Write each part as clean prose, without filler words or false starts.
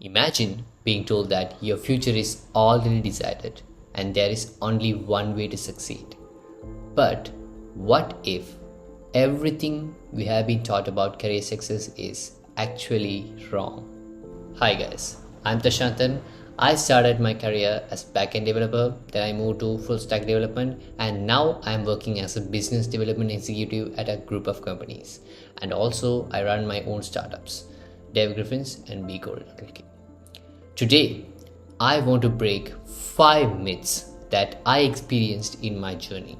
Imagine being told that your future is already decided and there is only one way to succeed. But what if everything we have been taught about career success is actually wrong? Hi guys, I'm Thasanthan. I started my career as backend developer, then I moved to full stack development, and now I'm working as a business development executive at a group of companies. And also I run my own startups, Dev Griffins and BCode. Today, I want to break 5 myths that I experienced in my journey.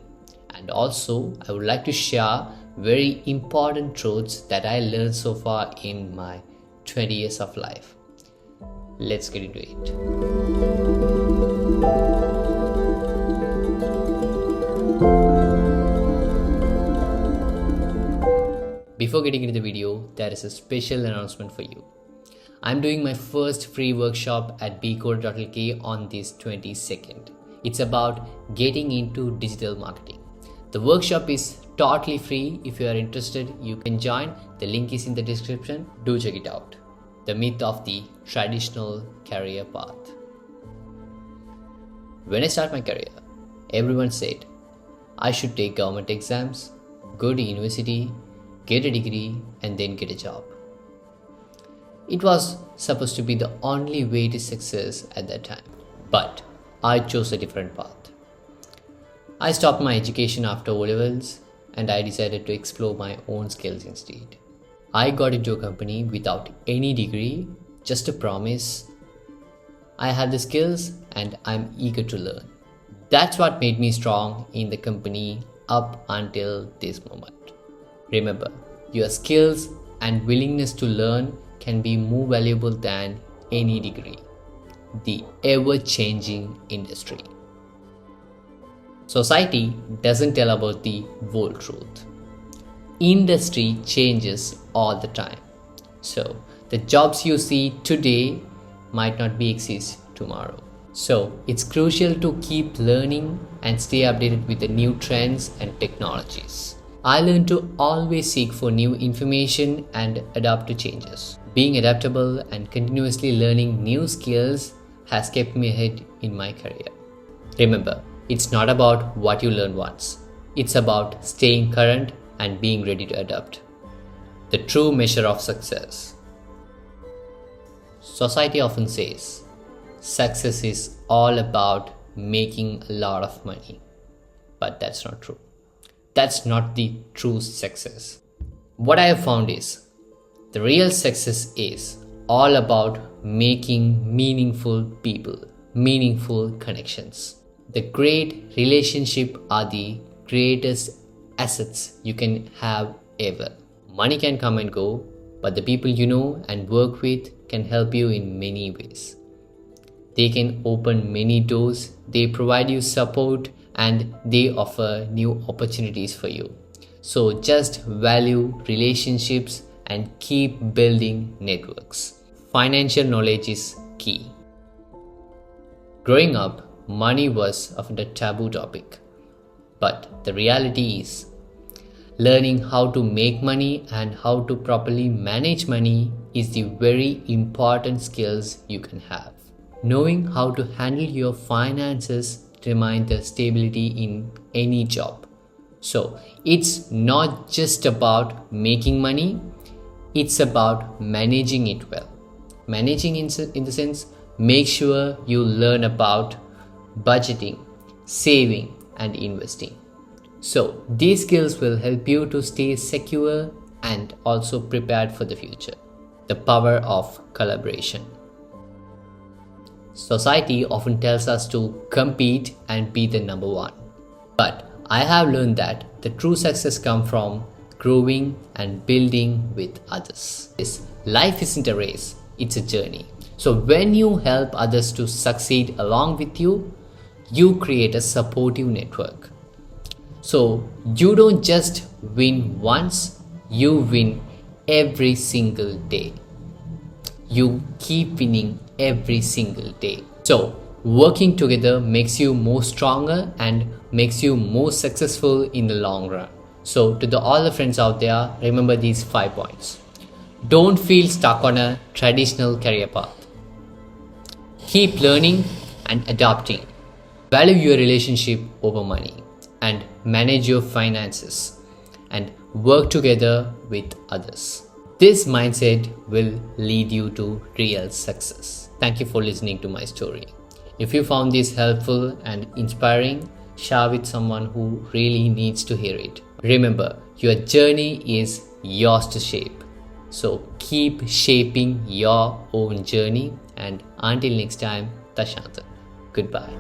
And also, I would like to share very important truths that I learned so far in my 20 years of life. Let's get into it. Before getting into the video, there is a special announcement for you. I'm doing my first free workshop at bcode.lk on this 22nd. It's about getting into digital marketing. The workshop is totally free. If you are interested, you can join. The link is in the description. Do check it out. The myth of the traditional career path. When I started my career, everyone said I should take government exams, go to university, get a degree, and then get a job. It was supposed to be the only way to success at that time. But I chose a different path. I stopped my education after O-levels and I decided to explore my own skills instead. I got into a company without any degree, just a promise. I had the skills and I'm eager to learn. That's what made me strong in the company up until this moment. Remember, your skills and willingness to learn can be more valuable than any degree. The ever-changing industry. Society doesn't tell about the whole truth. Industry changes all the time. So the jobs you see today might not be exist tomorrow. So it's crucial to keep learning and stay updated with the new trends and technologies. I learned to always seek for new information and adapt to changes. Being adaptable and continuously learning new skills has kept me ahead in my career. Remember, it's not about what you learn once. It's about staying current and being ready to adapt. The true measure of success. Society often says success is all about making a lot of money. But that's not true. That's not the true success. What I have found is the real success is all about making meaningful people, meaningful connections. The great relationships are the greatest assets you can have ever. Money can come and go, but the people you know and work with can help you in many ways. They can open many doors, they provide you support, and they offer new opportunities for you. So just value relationships and keep building networks. Financial knowledge is key. Growing up, money was often a taboo topic. But the reality is, learning how to make money and how to properly manage money is the very important skills you can have. Knowing how to handle your finances determines the stability in any job. So it's not just about making money, it's about managing it well. Managing in the sense, make sure you learn about budgeting, saving, and investing. So these skills will help you to stay secure and also prepared for the future. The power of collaboration. Society often tells us to compete and be the number one. But I have learned that the true success comes from growing and building with others. Life isn't a race, it's a journey. So when you help others to succeed along with you, you create a supportive network. So you don't just win once, you win every single day. You keep winning every single day. So working together makes you more stronger and makes you more successful in the long run. So to all the friends out there, remember these 5 points. Don't feel stuck on a traditional career path. Keep learning and adapting. Value your relationship over money and manage your finances and work together with others. This mindset will lead you to real success. Thank you for listening to my story. If you found this helpful and inspiring, share with someone who really needs to hear it. Remember, your journey is yours to shape. So keep shaping your own journey, and until next time, Thasanthan. Goodbye.